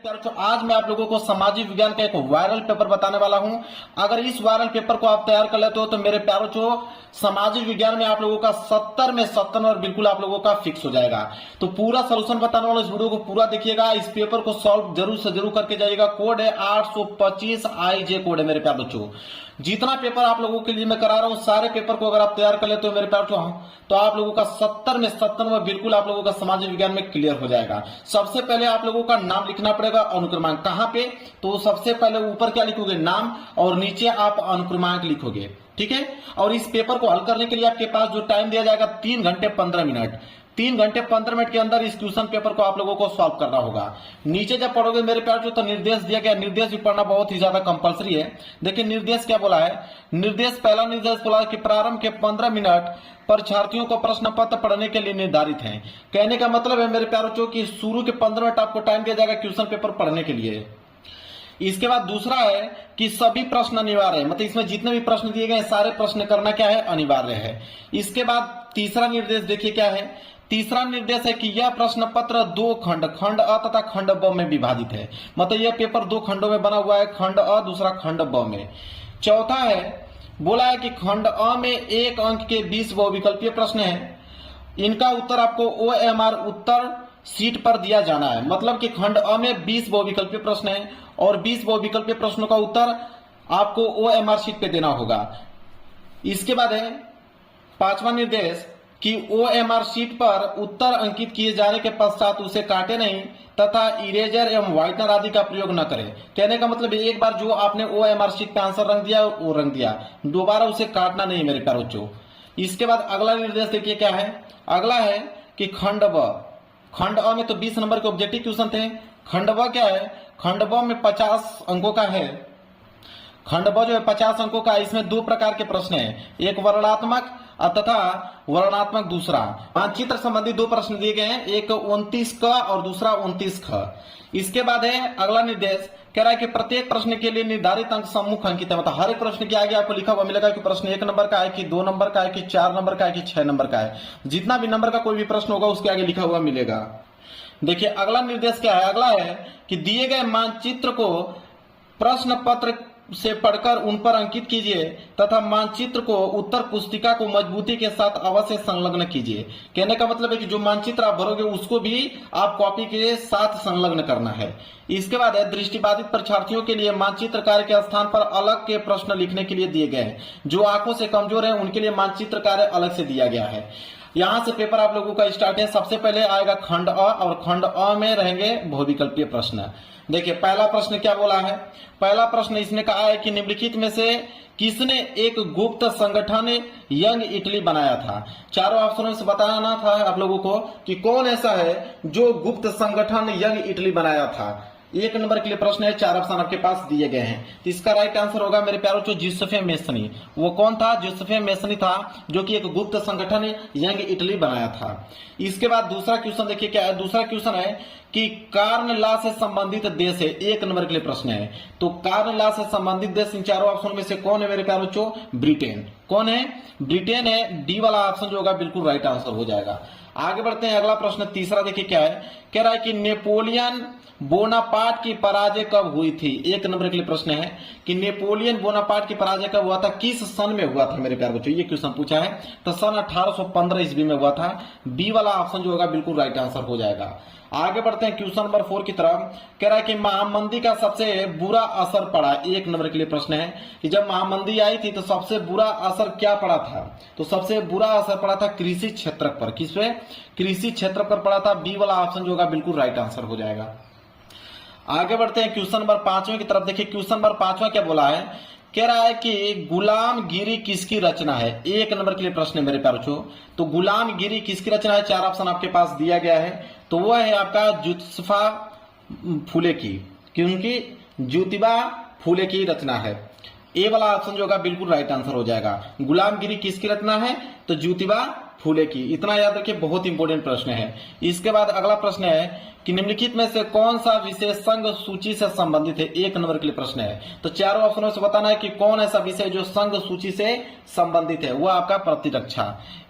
तो आज मैं आप लोगों को सामाजिक विज्ञान का एक वायरल पेपर बताने वाला हूं। अगर इस वायरल पेपर को आप तैयार कर लेते हो तो मेरे प्यारों जो सामाजिक विज्ञान में आप लोगों का 70 में 70 नंबर बिल्कुल आप लोगों का फिक्स हो जाएगा। तो पूरा सोल्यूशन बताने वाला इस वीडियो को पूरा देखिएगा। इस पेपर को सॉल्व जरूर से जरूर करके जाइएगा। कोड है 825 IJ कोड है मेरे प्यार बच्चों। जितना पेपर आप लोगों के लिए मैं करा रहा हूं सारे पेपर को अगर आप तैयार कर लेते हो मेरे प्यार तो आप लोगों का 70 में 70 नंबर बिल्कुल आप लोगों का सामाजिक विज्ञान में क्लियर हो जाएगा। सबसे पहले आप लोगों का नाम लिखना पड़ेगा, अनुक्रमांक कहां पे, तो सबसे पहले ऊपर क्या लिखोगे, नाम, और नीचे आप अनुक्रमांक लिखोगे, ठीक है। और इस पेपर को हल करने के लिए आपके पास जो टाइम दिया जाएगा 3 घंटे 15 मिनट। 3 घंटे 15 मिनट के अंदर इस क्वेश्चन पेपर को आप लोगों को सॉल्व करना होगा। नीचे जब पढ़ोगे मेरे प्यार तो निर्देश दिया गया, निर्देश भी पढ़ना बहुत ही ज्यादा कंपलसरी है। देखिए निर्देश क्या बोला है। निर्देश पहला निर्देश बोला है कि प्रारंभ के 15 मिनट परीक्षार्थियों को प्रश्न पत्र पढ़ने के लिए निर्धारित है। कहने का मतलब है मेरे प्यारों कि शुरू के 15 मिनट आपको टाइम दिया जाएगा क्वेश्चन पेपर पढ़ने के लिए। इसके बाद दूसरा है कि सभी प्रश्न अनिवार्य है, मतलब इसमें जितने भी प्रश्न दिए गए सारे प्रश्न करना क्या है, अनिवार्य है। इसके बाद तीसरा निर्देश देखिए क्या है। तीसरा निर्देश है कि यह प्रश्न पत्र 2 खंड, खंड अ तथा खंड ब में विभाजित है। मतलब यह पेपर 2 खंडों में बना हुआ है, खंड अ दूसरा खंड ब में। चौथा है बोला है कि खंड अ में 1 अंक के 20 बहुविकल्पीय प्रश्न हैं। इनका उत्तर आपको OMR उत्तर सीट पर दिया जाना है। मतलब कि खंड अ में 20 बहुविकल्पीय प्रश्न हैं और 20 बहुविकल्पीय प्रश्नों का उत्तर आपको OMR सीट पे देना होगा। इसके बाद है पांचवा निर्देश कि OMR सीट पर उत्तर अंकित किए जाने के पश्चात उसे काटे नहीं तथा इरेजर एवं व्हाइटनर आदि का प्रयोग न करें। कहने का मतलब एक बार जो आपने OMR सीट पे आंसर रंग दिया वो रंग दिया, दोबारा उसे काटना नहीं मेरे प्यारे बच्चों। इसके बाद अगला निर्देश देखिए क्या है। अगला है कि खंड ब, खंड अ में तो 20 नंबर के ऑब्जेक्टिव क्वेश्चन थे। खंड ब क्या है, खंड ब में 50 अंकों का है। खंड ब जो है 50 अंकों का। इसमें 2 प्रकार के प्रश्न हैं, एक वर्णनात्मक तथा वर्णनात्मक दूसरा। मानचित्र संबंधी 2 प्रश्न दिए गए हैं, एक 29 क और दूसरा 29 ख। इसके बाद है अगला निर्देश कह रहा है कि प्रत्येक प्रश्न के लिए निर्धारित अंक सम्मुख अंकित है। मतलब हर एक प्रश्न के आगे आपको लिखा हुआ मिलेगा कि प्रश्न 1 नंबर का है कि 2 नंबर का है कि 4 नंबर का है कि 6 नंबर का है। जितना भी नंबर का कोई भी प्रश्न होगा उसके आगे लिखा हुआ मिलेगा। देखिए अगला निर्देश क्या है। अगला है कि दिए गए मानचित्र को प्रश्न पत्र से पढ़कर उन पर अंकित कीजिए तथा मानचित्र को उत्तर पुस्तिका को मजबूती के साथ अवश्य संलग्न कीजिए। कहने का मतलब है कि जो मानचित्र आप भरोगे उसको भी आप कॉपी के साथ संलग्न करना है। इसके बाद है दृष्टिबाधित परीक्षार्थियों के लिए मानचित्र कार्य के स्थान पर अलग के प्रश्न लिखने के लिए दिए गए हैं। जो आंखों से कमजोर है उनके लिए मानचित्र कार्य अलग से दिया गया है। यहां से पेपर आप लोगों का स्टार्ट है। सबसे पहले आएगा खंड अ और खंड अ में रहेंगे बहुविकल्पीय प्रश्न। देखिए पहला प्रश्न क्या बोला है। पहला प्रश्न इसने कहा है कि निम्नलिखित में से किसने एक गुप्त संगठन यंग इटली बनाया था। चारों ऑप्शनों से बताना था आप लोगों को कि कौन ऐसा है जो गुप्त संगठन यंग इटली बनाया था। 1 नंबर के लिए प्रश्न है, 4 ऑप्शन आपके पास दिए गए हैं। तो इसका राइट आंसर होगा मेरे प्यारों जो जियोसेफ मेसनी। वो कौन था, जियोसेफ मेसनी था जो कि एक गुप्त संगठन यंग इटली बनाया था। इसके बाद दूसरा क्वेश्चन देखिए क्या है। दूसरा क्वेश्चन है कि कार्न लॉ से संबंधित देश है। 1 नंबर के लिए प्रश्न है। तो कार्न लॉ से संबंधित देश इन चारों ऑप्शन में से कौन है मेरे प्यारों बच्चों, ब्रिटेन। कौन है, ब्रिटेन है। डी वाला ऑप्शन जो होगा बिल्कुल राइट आंसर हो जाएगा। आगे बढ़ते हैं। अगला प्रश्न तीसरा देखिए क्या है। कह रहा है कि नेपोलियन बोनापार्ट की पराजय कब हुई थी। 1 नंबर के लिए प्रश्न है कि नेपोलियन बोनापार्ट की पराजय कब हुआ था, किस सन में हुआ था मेरे प्यार बच्चों। ये क्वेश्चन पूछा है तो सन 1815 ईस्वी में हुआ था। बी वाला ऑप्शन जो होगा बिल्कुल राइट आंसर हो जाएगा। आगे बढ़ते हैं क्वेश्चन नंबर 4 की तरफ। कह रहा है कि महामंदी का सबसे बुरा असर पड़ा। 1 नंबर के लिए प्रश्न है कि जब महामंदी आई थी तो सबसे बुरा असर क्या पड़ा था। तो सबसे बुरा असर पड़ा था कृषि क्षेत्र पर। किस पे, कृषि क्षेत्र पर पड़ा था। बी वाला ऑप्शन जो होगा बिल्कुल राइट आंसर हो जाएगा। आगे बढ़ते हैं क्वेश्चन नंबर 5वें की तरफ। देखिए क्वेश्चन नंबर 5वां क्या बोला है। कह रहा है कि गुलामगिरी किसकी रचना है। 1 नंबर के लिए प्रश्न है मेरे प्यारों। तो गुलामगिरी किसकी रचना है, 4 ऑप्शन आपके पास दिया गया है। तो वह है आपका ज्योतिबा फूले की, क्योंकि ज्योतिबा फूले की रचना है। ए वाला ऑप्शन जो होगा बिल्कुल राइट आंसर हो जाएगा। गुलामगिरी किसकी रचना है, तो ज्योतिबा फूले की। इतना याद रखिए, बहुत इंपॉर्टेंट प्रश्न है। इसके बाद अगला प्रश्न है कि निम्नलिखित में से कौन सा विषय संघ सूची से संबंधित है। 1 नंबर के लिए प्रश्न है। तो चारों ऑप्शनों से बताना है कि कौन ऐसा विषय जो संघ सूची से संबंधित है। वो आपका प्रतिरक्षा।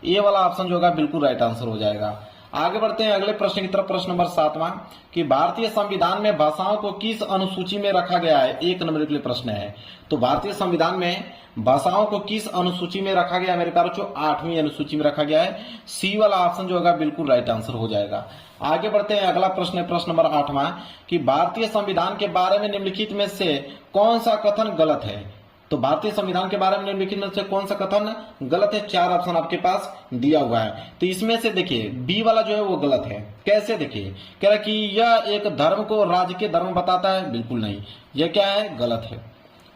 ए वाला ऑप्शन जो होगा बिल्कुल राइट आंसर हो जाएगा। आगे बढ़ते हैं अगले प्रश्न की तरफ। प्रश्न नंबर 7वां कि भारतीय संविधान में भाषाओं को किस अनुसूची में रखा गया है, 1 नंबर के लिए प्रश्न है। तो भारतीय संविधान में भाषाओं को किस अनुसूची में रखा गया है मेरे प्यारों, 8वीं अनुसूची में रखा गया है। सी वाला ऑप्शन जो होगा बिल्कुल राइट आंसर हो जाएगा। आगे बढ़ते हैं अगला प्रश्न है प्रश्न नंबर 8वां कि भारतीय संविधान के बारे में निम्नलिखित में से कौन सा कथन गलत है। तो भारतीय संविधान के बारे में निम्नलिखित में से कौन सा कथन गलत है, 4 ऑप्शन आपके पास दिया हुआ है। तो इसमें से देखिए बी वाला जो है वो गलत है। कैसे, देखिए कह रहा है कि यह एक धर्म को राज्य के धर्म बताता है, बिल्कुल नहीं, यह क्या है, गलत है।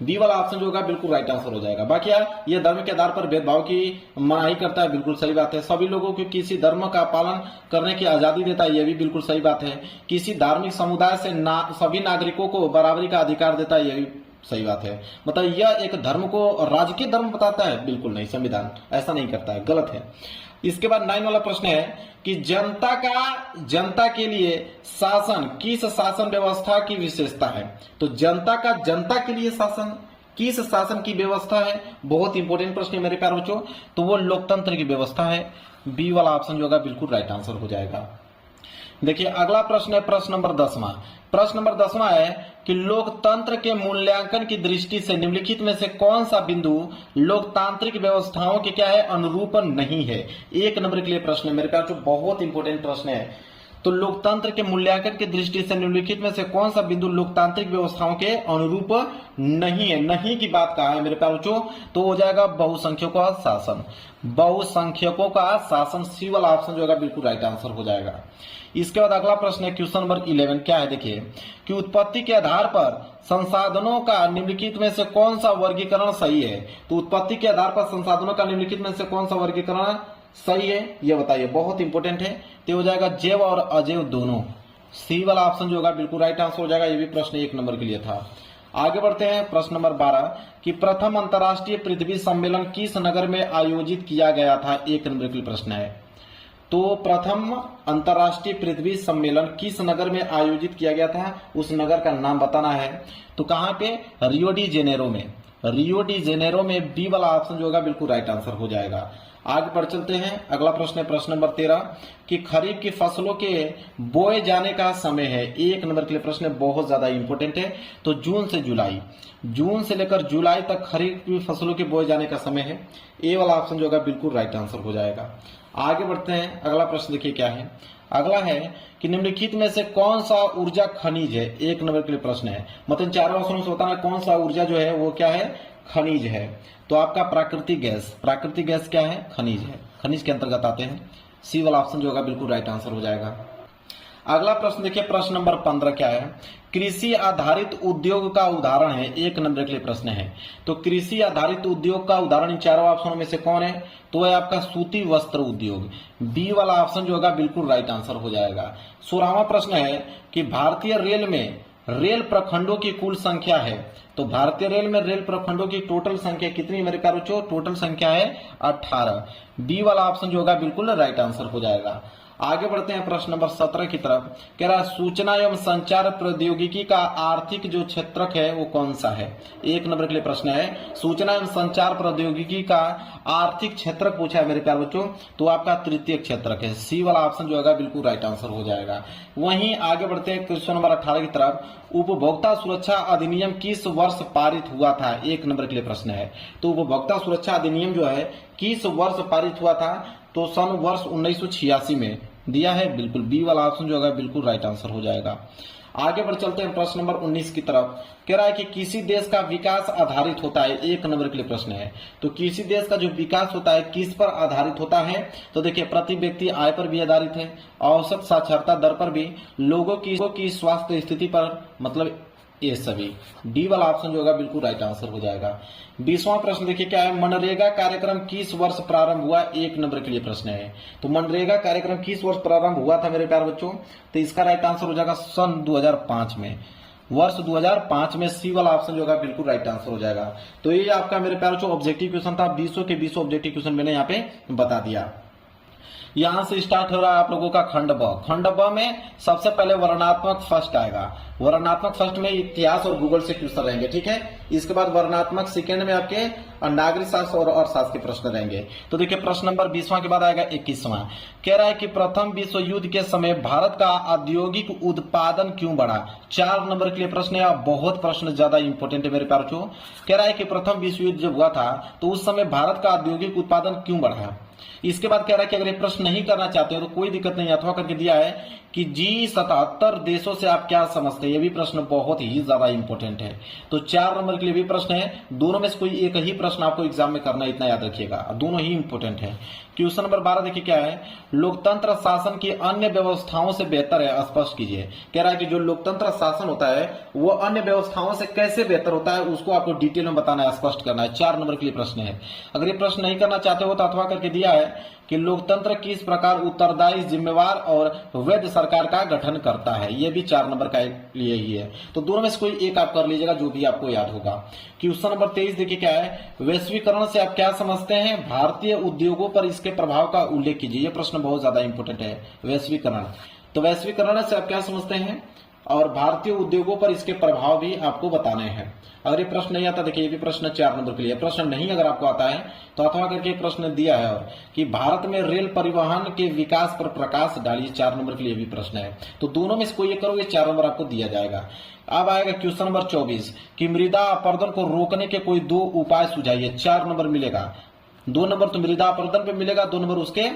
बी वाला ऑप्शन जो होगा बिल्कुल राइट आंसर हो जाएगा। बाकी यार ये धर्म के आधार पर भेदभाव की मनाही करता है, बिल्कुल सही बात है। सभी लोगों को किसी धर्म का पालन करने की आजादी देता है, यह भी बिल्कुल सही बात है। किसी धार्मिक समुदाय से सभी नागरिकों को बराबरी का अधिकार देता है, यह भी सही बात है। मतलब यह एक धर्म को राजकीय धर्म बताता है, बिल्कुल नहीं, संविधान ऐसा नहीं करता है, गलत है। इसके बाद 9 वाला प्रश्न है कि जनता के लिए शासन किस शासन व्यवस्था की विशेषता है। तो जनता के लिए शासन किस शासन की व्यवस्था है, बहुत इंपॉर्टेंट प्रश्न है मेरे प्यारे बच्चों। तो वो लोकतंत्र की व्यवस्था है। बी वाला ऑप्शन जो होगा बिल्कुल राइट आंसर हो जाएगा। देखिए अगला प्रश्न है प्रश्न नंबर 10वां। प्रश्न नंबर 10वां है कि लोकतंत्र के मूल्यांकन की दृष्टि से निम्नलिखित में से कौन सा बिंदु लोकतांत्रिक व्यवस्थाओं के क्या है, अनुरूप नहीं है। 1 नंबर के लिए प्रश्न है मेरे प्यारे, बहुत इंपॉर्टेंट प्रश्न है। तो लोकतंत्र के मूल्यांकन की दृष्टि से निम्नलिखित में से कौन सा बिंदु लोकतांत्रिक व्यवस्थाओं के अनुरूप नहीं है। नहीं की बात कहा है मेरे प्यारे बच्चों, तो हो जाएगा बहुसंख्यकों का शासन। बहुसंख्यकों का शासन, सी वाला ऑप्शन जो होगा बिल्कुल राइट आंसर हो जाएगा। इसके बाद अगला प्रश्न है क्वेश्चन नंबर 11 क्या है, देखिए कि उत्पत्ति के आधार पर संसाधनों का निम्नलिखित में से कौन सा वर्गीकरण सही है। तो उत्पत्ति के आधार पर संसाधनों का निम्नलिखित में से कौन सा वर्गीकरण सही है, ये बताइए, बहुत इंपॉर्टेंट है। तो हो जाएगा जैव और अजैव दोनों। सी वाला ऑप्शन जो होगा बिल्कुल राइट आंसर हो जाएगा। ये भी प्रश्न 1 नंबर के लिए था। आगे बढ़ते हैं प्रश्न नंबर 12 कि प्रथम अंतर्राष्ट्रीय पृथ्वी सम्मेलन किस नगर में आयोजित किया गया था। 1 नंबर के लिए प्रश्न है। तो प्रथम अंतर्राष्ट्रीय पृथ्वी सम्मेलन किस नगर में आयोजित किया गया था, उस नगर का नाम बताना है। तो कहां पे, रियो डी जेनेरो में। रियो डी जेनेरो में बी वाला ऑप्शन जो होगा बिल्कुल राइट आंसर हो जाएगा। आगे बढ़ चलते हैं। अगला प्रश्न है प्रश्न नंबर 13 कि खरीफ की फसलों के बोए जाने का समय है। 1 नंबर के लिए प्रश्न है, बहुत ज्यादा इंपॉर्टेंट है। तो जून से जुलाई, जून से लेकर जुलाई तक खरीफ की फसलों के बोए जाने का समय है। ए वाला ऑप्शन जो होगा बिल्कुल राइट आंसर हो जाएगा। आगे बढ़ते हैं। अगला प्रश्न देखिए क्या है। अगला है कि निम्नलिखित में से कौन सा ऊर्जा खनिज है। 1 नंबर के लिए प्रश्न है, मतलब 4 ऑप्शनों से बताना कौन सा ऊर्जा जो है वो क्या है, खनिज है। तो आपका प्राकृतिक गैस क्या है, खनिज है, खनिज के अंतर्गत आते हैं। सी वाला ऑप्शन जो होगा बिल्कुल राइट आंसर हो जाएगा। अगला प्रश्न देखिए प्रश्न नंबर 15 क्या है, कृषि आधारित उद्योग का उदाहरण है। 1 नंबर के लिए प्रश्न है। तो कृषि आधारित उद्योग का उदाहरण इन 4 ऑप्शनों में से कौन है, तो है आपका सूती वस्त्र उद्योग। बी वाला ऑप्शन जो होगा बिल्कुल राइट आंसर हो जाएगा। 16वां प्रश्न है कि भारतीय रेल में रेल प्रखंडों की कुल संख्या है। तो भारतीय रेल में रेल प्रखंडों की टोटल संख्या कितनी मेरे प्यारे बच्चों, टोटल संख्या है 18। बी वाला ऑप्शन जो होगा बिल्कुल राइट आंसर हो जाएगा। आगे बढ़ते हैं प्रश्न नंबर 17 की तरफ। कह रहा है सूचना एवं संचार प्रौद्योगिकी का आर्थिक जो क्षेत्रक है वो कौन सा है। 1 नंबर के लिए प्रश्न है, सूचना एवं संचार प्रौद्योगिकी का आर्थिक क्षेत्रक पूछा है मेरे प्यारे बच्चों, तो आपका तृतीय क्षेत्रक है। सी वाला ऑप्शन जो होगा बिल्कुल राइट आंसर हो जाएगा। वहीं आगे बढ़ते हैं क्वेश्चन नंबर 18 की तरफ। उपभोक्ता सुरक्षा अधिनियम किस वर्ष पारित हुआ था। 1 नंबर के लिए प्रश्न है। तो उपभोक्ता सुरक्षा अधिनियम जो है किस वर्ष पारित हुआ था, तो सन वर्ष 1986 में दिया है। बिल्कुल बी वाला ऑप्शन जो होगा बिल्कुल राइट आंसर हो जाएगा। आगे बढ़ चलते हैं प्रश्न नंबर 19 की तरफ। कह रहा है कि किसी देश का विकास आधारित होता है। 1 नंबर के लिए प्रश्न है। तो किसी देश का जो विकास होता है किस पर आधारित होता है, तो देखिए प्रति व्यक्ति आय पर भी आधारित है, औसत साक्षरता दर पर भी, लोगों की स्वास्थ्य स्थिति पर, मतलब ये सभी। डी वाला ऑप्शन जो होगा बिल्कुल राइट आंसर हो जाएगा। 20वां प्रश्न देखिए क्या है, मनरेगा कार्यक्रम किस वर्ष प्रारंभ हुआ। 1 नंबर के लिए प्रश्न है। तो मनरेगा कार्यक्रम किस वर्ष प्रारंभ हुआ था मेरे प्यारे बच्चों, तो इसका राइट आंसर हो जाएगा सन 2005 में, वर्ष 2005 में। सी वाला ऑप्शन जो होगा बिल्कुल राइट आंसर हो जाएगा। तो ये आपका मेरे प्यारे बच्चों ऑब्जेक्टिव क्वेश्चन था। 20 के 20 ऑब्जेक्टिव क्वेश्चन मैंने यहाँ पे बता दिया। यहां से स्टार्ट हो रहा है आप लोगों का खंड ब। खंड ब में सबसे पहले वर्णनात्मक फर्स्ट आएगा। वर्णनात्मक फर्स्ट में इतिहास और भूगोल से क्वेश्चन रहेंगे, ठीक है। इसके बाद वर्णनात्मक सेकेंड में आपके नागरिक शास्त्र और अर्थशास्त्र के प्रश्न रहेंगे। तो देखिए प्रश्न नंबर 20वां के बाद आएगा 21वां। कह रहा है कि प्रथम विश्व युद्ध के समय भारत का औद्योगिक उत्पादन क्यों बढ़ा। 4 नंबर के लिए प्रश्न है, बहुत प्रश्न ज्यादा इंपोर्टेंट है मेरे प्यारों। कह रहा है कि प्रथम विश्व युद्ध जब हुआ था तो उस समय भारत का औद्योगिक उत्पादन क्यों बढ़ा। इसके बाद कह रहा है कि अगर ये प्रश्न नहीं करना चाहते हो तो कोई दिक्कत नहीं, अथवा करके दिया है कि G77 देशों से आप क्या समझते हैं। ये भी प्रश्न बहुत ही ज्यादा इंपॉर्टेंट है। तो 4 नंबर के लिए भी प्रश्न है, दोनों में से कोई एक ही प्रश्न आपको एग्जाम में करना, इतना याद रखिएगा, दोनों ही इंपॉर्टेंट है। क्वेश्चन नंबर 12 देखिए क्या है, लोकतंत्र शासन की अन्य व्यवस्थाओं से बेहतर है, स्पष्ट कीजिए। कह रहा है कि जो लोकतंत्र शासन होता है वो अन्य व्यवस्थाओं से कैसे बेहतर होता है, उसको आपको डिटेल में बताना है, स्पष्ट करना है। 4 नंबर के लिए प्रश्न है। अगर ये प्रश्न नहीं करना चाहते हो तो अथवा करके दिया है कि लोकतंत्र किस प्रकार उत्तरदायी, जिम्मेवार और वैध सरकार का गठन करता है। यह भी 4 नंबर का लिए ही है। तो दोनों में से कोई एक आप कर लीजिएगा जो भी आपको याद होगा। क्वेश्चन नंबर 23 देखिए क्या है, वैश्वीकरण से आप क्या समझते हैं, भारतीय उद्योगों पर इसके प्रभाव का उल्लेख कीजिए। यह प्रश्न बहुत ज्यादा इंपोर्टेंट है, वैश्वीकरण। तो वैश्वीकरण से आप क्या समझते हैं और भारतीय उद्योगों पर इसके प्रभाव भी आपको बताने हैं। अगर ये प्रश्न नहीं आता, देखिए ये भी प्रश्न 4 नंबर के लिए। प्रश्न नहीं अगर आपको आता है तो अथवा करके प्रश्न दिया है और कि भारत में रेल परिवहन के विकास पर प्रकाश डालिए। 4 नंबर के लिए भी प्रश्न है। तो दोनों में से कोई एक करोगे, 4 नंबर आपको दिया जाएगा। अब आएगा क्वेश्चन नंबर 24 कि मृदा अपरदन को रोकने के कोई 2 उपाय सुझाइए। 4 नंबर मिलेगा। 2 नंबर तो मृदा अपरदन पे मिलेगा, 2 नंबर उसके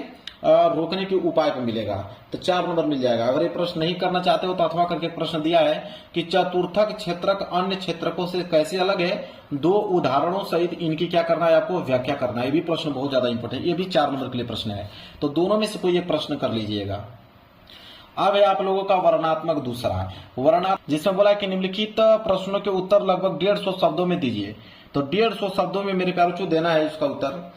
रोकने के उपाय पे मिलेगा। तो 4 नंबर मिल जाएगा। अगर ये प्रश्न नहीं करना चाहते हो तो अथवा करके प्रश्न दिया है कि चतुर्थक क्षेत्रक अन्य क्षेत्रकों से कैसे अलग है, 2 उदाहरणों सहित इनकी क्या करना है, आपको व्याख्या करना है। ये भी प्रश्न बहुत ज्यादा इंपोर्टेंट है। ये भी 4 नंबर के लिए प्रश्न है। तो दोनों में से कोई एक प्रश्न कर लीजिएगा। अब है आप लोगों का वर्णनात्मक दूसरा वर्णनात्मक, जिसमें बोला कि निम्नलिखित प्रश्नों के उत्तर लगभग 150 शब्दों में दीजिए। तो 150 शब्दों में मेरे प्यारों देना है इसका उत्तर,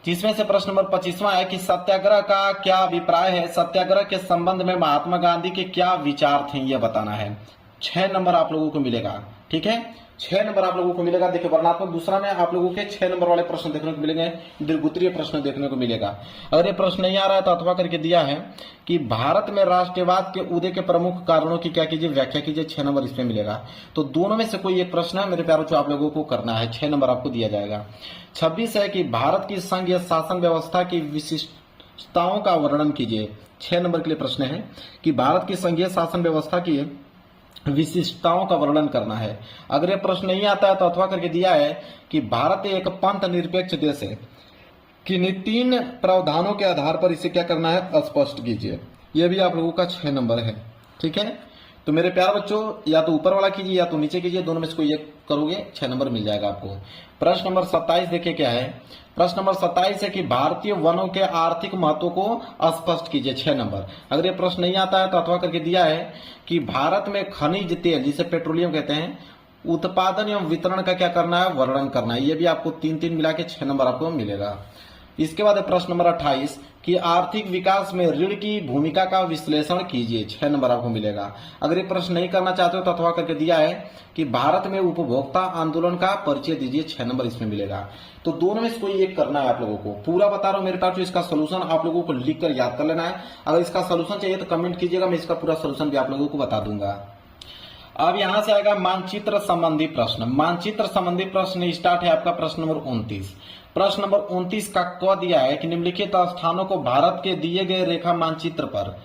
जिसमें से प्रश्न नंबर 25वां है कि सत्याग्रह का क्या अभिप्राय है, सत्याग्रह के संबंध में महात्मा गांधी के क्या विचार थे, यह बताना है। 6 नंबर आप लोगों को मिलेगा, ठीक है। 6 नंबर आप लोगों को मिलेगा। देखिए वर्णनात्मक दूसरा में आप लोगों के 6 नंबर वाले प्रश्न देखने को मिलेंगे, दीर्घोत्तरीय प्रश्न देखने को मिलेगा। अगर ये प्रश्न नहीं आ रहा है तो अथवा करके दिया है कि भारत में राष्ट्रवाद के उदय के प्रमुख कारणों की क्या कीजिए, व्याख्या कीजिए। 6 नंबर इसमें मिलेगा। तो दोनों में से कोई एक प्रश्न है मेरे प्यारों, जो आप लोगों को करना है। 6 नंबर आपको दिया जाएगा। 26 है कि भारत की संघीय शासन व्यवस्था की विशिष्टताओं का वर्णन कीजिए। 6 नंबर के लिए प्रश्न है कि भारत की संघीय शासन व्यवस्था की विशिष्टताओं का वर्णन करना है। अगर यह प्रश्न नहीं आता है तो अथवा करके दिया है कि भारत एक पंथ निरपेक्ष देश है, किन्हीं 3 प्रावधानों के आधार पर इसे क्या करना है, स्पष्ट कीजिए। यह भी आप लोगों का 6 नंबर है, ठीक है। तो मेरे प्यारे बच्चों, या तो ऊपर वाला कीजिए या तो नीचे कीजिए, दोनों में से कोई एक करोगे, 6 नंबर मिल जाएगा आपको। प्रश्न नंबर 27 देखिए क्या है। प्रश्न नंबर 27 है कि भारतीय वनों के आर्थिक महत्व को स्पष्ट कीजिए। 6 नंबर। अगर ये प्रश्न नहीं आता है तो अथवा करके दिया है कि भारत में खनिज तेल, जिसे पेट्रोलियम कहते हैं, उत्पादन एवं वितरण का क्या करना है, वर्णन करना है। ये भी आपको 3-3 मिला के 6 नंबर आपको मिलेगा। इसके बाद प्रश्न नंबर 28 कि आर्थिक विकास में ऋण की भूमिका का विश्लेषण कीजिए। 6 नंबर आपको मिलेगा। अगर ये प्रश्न नहीं करना चाहते हो तो अथवा करके दिया है कि भारत में उपभोक्ता आंदोलन का परिचय दीजिए। 6 नंबर इसमें मिलेगा। तो दोनों में से कोई एक करना है आप लोगों को। पूरा बता रहा हूं मेरे पास, इसका सोल्यूशन आप लोगों को लिख कर याद कर लेना है। अगर इसका सोल्यूशन चाहिए तो कमेंट कीजिएगा, मैं इसका पूरा सोल्यूशन भी आप लोगों को बता दूंगा। अब यहां से आएगा मानचित्र संबंधी प्रश्न। मानचित्र संबंधी प्रश्न स्टार्ट है आपका प्रश्न नंबर 29। प्रश्न नंबर 29 का क दिया है कि निम्नलिखित स्थानों को भारत के दिए गए रेखा मानचित्र पर,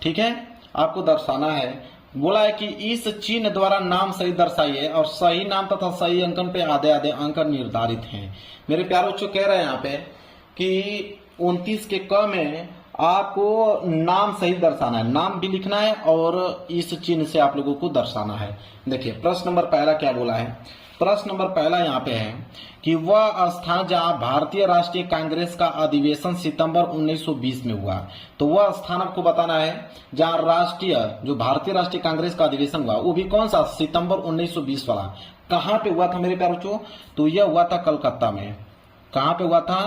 ठीक है, आपको दर्शाना है। बोला है कि इस चिन्ह द्वारा नाम सही दर्शाइए और सही नाम तथा सही अंकन पे आधे आधे अंक निर्धारित हैं। मेरे प्यारे बच्चों कह रहे हैं यहाँ पे कि 29 के क में आपको नाम सही दर्शाना है, नाम भी लिखना है और इस चिन्ह से आप लोगों को दर्शाना है। देखिए प्रश्न नंबर पहला क्या बोला है। प्रश्न नंबर पहला यहाँ पे है कि वह स्थान जहां भारतीय राष्ट्रीय कांग्रेस का अधिवेशन सितंबर 1920 में हुआ। तो वह स्थान आपको बताना है जहां जो भारतीय राष्ट्रीय कांग्रेस का अधिवेशन हुआ, वो भी कौन सा, सितंबर 1920 वाला। कहां पे हुआ था मेरे प्यारे बच्चों, तो यह हुआ था कलकत्ता में। कहां पे हुआ था,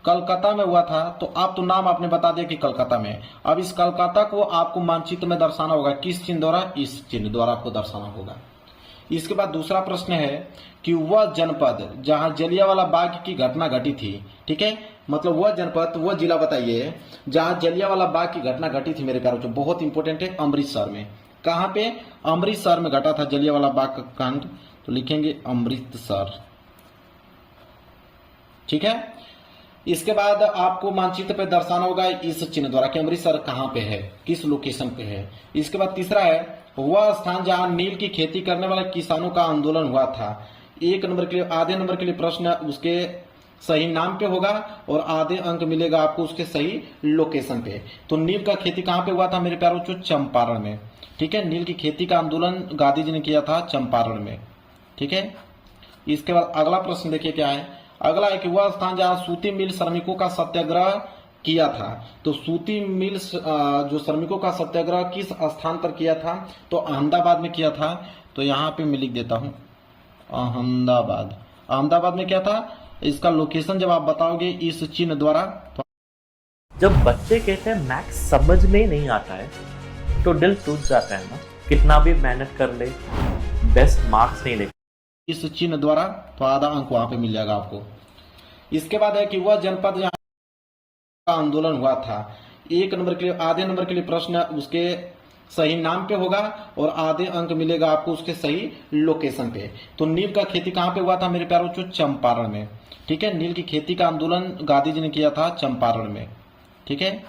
कलकत्ता में हुआ था। तो आप तो नाम आपने बता दिया कि कलकत्ता में। अब इस कलकत्ता को आपको मानचित्र में दर्शाना होगा, किस चिन्ह द्वारा, इस चिन्ह द्वारा आपको दर्शाना होगा। इसके बाद दूसरा प्रश्न है कि वह जनपद जहां जलियांवाला बाग की घटना घटी थी, ठीक है, मतलब वह जनपद, वह जिला बताइए जहां जलियांवाला बाग की घटना घटी थी मेरे प्यारों, बहुत इंपॉर्टेंट है, अमृतसर में। कहां पे? अमृतसर में घटा था जलियांवाला बाग का कांड, तो लिखेंगे अमृतसर, ठीक है। इसके बाद आपको मानचित्र पे दर्शाना होगा इस चिन्ह द्वारा कि अमृतसर कहां पे है, किस लोकेशन पे है। इसके बाद तीसरा है वह स्थान जहां नील की खेती करने वाले किसानों का आंदोलन हुआ था। एक नंबर के लिए, आधे नंबर के लिए प्रश्न उसके सही नाम पे होगा और आधे अंक मिलेगा आपको उसके सही लोकेशन पे। तो नील का खेती कहां पे हुआ था मेरे प्यारों? चंपारण में, ठीक है। नील की खेती का आंदोलन गांधी जी ने किया था चंपारण में, ठीक है। इसके बाद अगला प्रश्न देखिए क्या है। अगला है कि वह स्थान जहां सूती मिल श्रमिकों का सत्याग्रह किया था। तो सूती मिल जो श्रमिकों का सत्याग्रह किस स्थान पर किया था? तो अहमदाबाद में किया था। तो यहाँ पे मैं लिख देता हूं अहमदाबाद। अहमदाबाद में क्या था? इसका लोकेशन जब आप बताओगे इस चिन्ह द्वारा। जब बच्चे कहते हैं मैथ्स समझ में नहीं आता है तो दिल टूट जाता है ना, कितना भी मेहनत कर ले बेस्ट मार्क्स नहीं ले इस चिन्ह द्वारा, तो आधा अंक वहां पे मिल जाएगा आपको। इसके बाद है कि वह जनपद जहां का आंदोलन हुआ था। एक नंबर के लिए, आधे नंबर के लिए प्रश्न उसके सही नाम पे होगा और आधे अंक मिलेगा आपको उसके सही लोकेशन पे। तो नील का खेती कहां पे हुआ था मेरे प्यारों? चंपारण में, ठीक है। नील की खेती का आंदोलन गांधी जी ने किया था चंपारण में, ठीक है।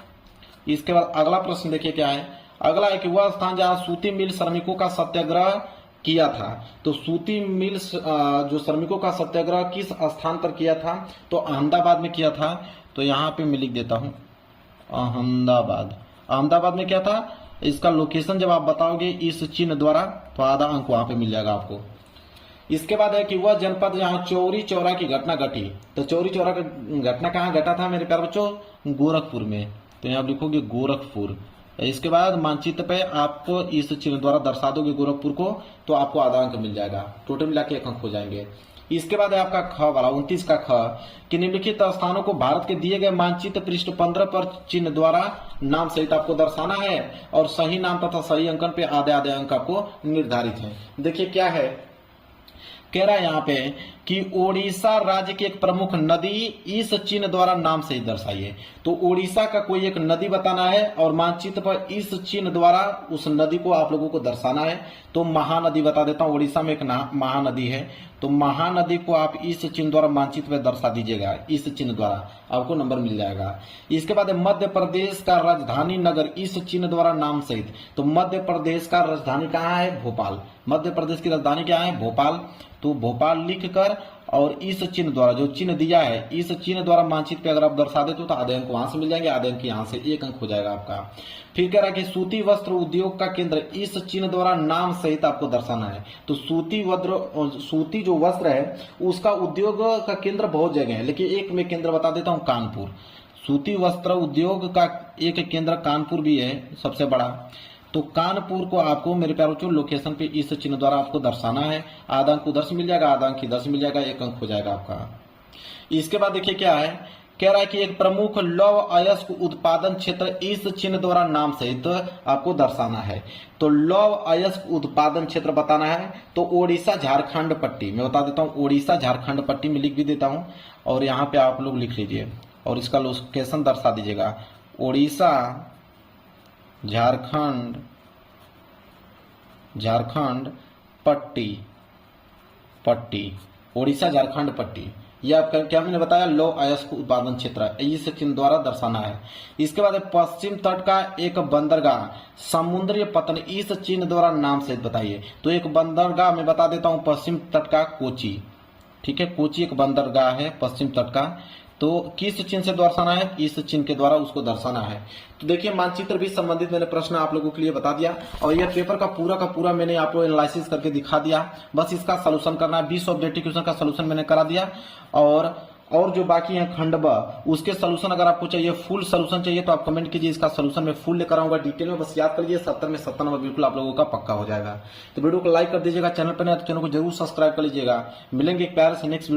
इसके बाद अगला प्रश्न देखिए क्या है। अगला है कि वह स्थान जहां सूती मिल श्रमिकों का सत्याग्रह किया था। तो सूती मिल जो श्रमिकों का सत्याग्रह किस स्थान पर किया था? तो अहमदाबाद में किया था। तो यहाँ पे मैं लिख देता हूं अहमदाबाद। अहमदाबाद में क्या था? इसका लोकेशन जब आप बताओगे इस चिन्ह द्वारा, तो आधा अंक वहां पे मिल जाएगा आपको। इसके बाद है कि वह जनपद जहां चौरी चौरा की घटना घटी। तो चौरी चौरा की घटना कहाँ घटा था मेरे प्यारे बच्चों? गोरखपुर में। तो यहाँ लिखोगे गोरखपुर। इसके बाद मानचित्र पे आपको इस चिन्ह द्वारा दर्शा दोगे गोरखपुर को, तो आपको आधा अंक मिल जाएगा। टोटल मिला के 1 अंक हो जाएंगे। इसके बाद है आपका ख वाला 29 का ख कि निम्नलिखित स्थानों को भारत के दिए गए मानचित्र पृष्ठ 15 पर चिन्ह द्वारा नाम सहित आपको दर्शाना है और सही नाम तथा सही अंकन पे आधे आधे अंक आपको निर्धारित है। देखिए क्या है, कह रहा है यहाँ पे कि ओडिशा राज्य की एक प्रमुख नदी इस चिन्ह द्वारा नाम से ही दर्शाइए। तो ओडिशा का कोई एक नदी बताना है और मानचित्र पर इस चिन्ह द्वारा उस नदी को आप लोगों को दर्शाना है। तो महानदी बता देता हूं, ओडिशा में एक महानदी है। तो महानदी को आप इस चिन्ह द्वारा मानचित्र पर दर्शा दीजिएगा, इस चिन्ह द्वारा आपको नंबर मिल जाएगा। इसके बाद मध्य प्रदेश का राजधानी नगर इस चिन्ह द्वारा नाम सहित। तो मध्य प्रदेश का राजधानी कहाँ है? भोपाल। मध्य प्रदेश की राजधानी क्या है? भोपाल। तो भोपाल लिखकर और इस चिन्ह द्वारा, जो चिन्ह दिया है इस चिन्ह द्वारा मानचित्र पे अगर आप दर्शा देते हो तो आधे अंक वहां से मिल जाएंगे, आधे अंक यहाँ से, 1 अंक हो जाएगा आपका। फिर कह रहा है कि सूती वस्त्र उद्योग का केंद्र इस चिन्ह द्वारा नाम सहित आपको दर्शाना है। तो सूती जो वस्त्र है उसका उद्योग का केंद्र बहुत जगह है, लेकिन एक मैं केंद्र बता देता हूँ, कानपुर। सूती वस्त्र उद्योग का एक केंद्र कानपुर भी है, सबसे बड़ा। तो कानपुर को आपको मेरे प्यारों लोकेशन पे इस चिन्ह द्वारा आपको दर्शाना है। आधा अंक उधर से मिल जाएगा, आधा अंक इधर से मिल जाएगा, 1 अंक हो जाएगा आपका। इसके बाद देखिए क्या है, कह रहा है कि एक प्रमुख लौह अयस्क उत्पादन क्षेत्र इस चिन्ह द्वारा नाम सहित आपको दर्शाना है। तो लौह अयस्क उत्पादन क्षेत्र बताना है। तो ओडिशा झारखंड पट्टी मैं बता देता हूँ, ओडिशा झारखंड पट्टी में लिख भी देता हूँ और यहाँ पे आप लोग लिख लीजिए और इसका लोकेशन दर्शा दीजिएगा। ओडिशा झारखंड पट्टी ओडिशा झारखंड पट्टी, यह आपका क्या मैंने बताया, लौह अयस्क उत्पादन क्षेत्र, इस चिन्ह द्वारा दर्शाना है। इसके बाद पश्चिम तट का एक बंदरगाह समुद्री पतन इस चिन्ह द्वारा नाम से बताइए। तो एक बंदरगाह मैं बता देता हूं पश्चिम तट का, कोची, ठीक है। कोची एक बंदरगाह है पश्चिम तट का। तो किस चिन्ह से दर्शाना है? इस चिन्ह के द्वारा उसको दर्शाना है। तो देखिए मानचित्र भी संबंधित मैंने प्रश्न आप लोगों के लिए बता दिया और यह पेपर का पूरा मैंने आप लोग एनालिसिस करके दिखा दिया। बस इसका सॉल्यूशन करना है। 20 ऑब्जेक्टिव क्वेश्चन का सॉल्यूशन मैंने करा दिया और जो बाकी है खंड ब उसके सॉल्यूशन अगर आपको चाहिए, फुल सॉल्यूशन चाहिए तो आप कमेंट कीजिए, इसका सॉल्यूशन मैं फुल लेकर आऊंगा डिटेल में। बस याद कर लीजिए 70 में 70 नंबर बिल्कुल आप लोगों का पक्का हो जाएगा। तो वीडियो को लाइक कर दीजिएगा, चैनल पर नहीं तो चैनल को जरूर सब्सक्राइब कर लीजिएगा। मिलेंगे एक प्यारे से नेक्स्ट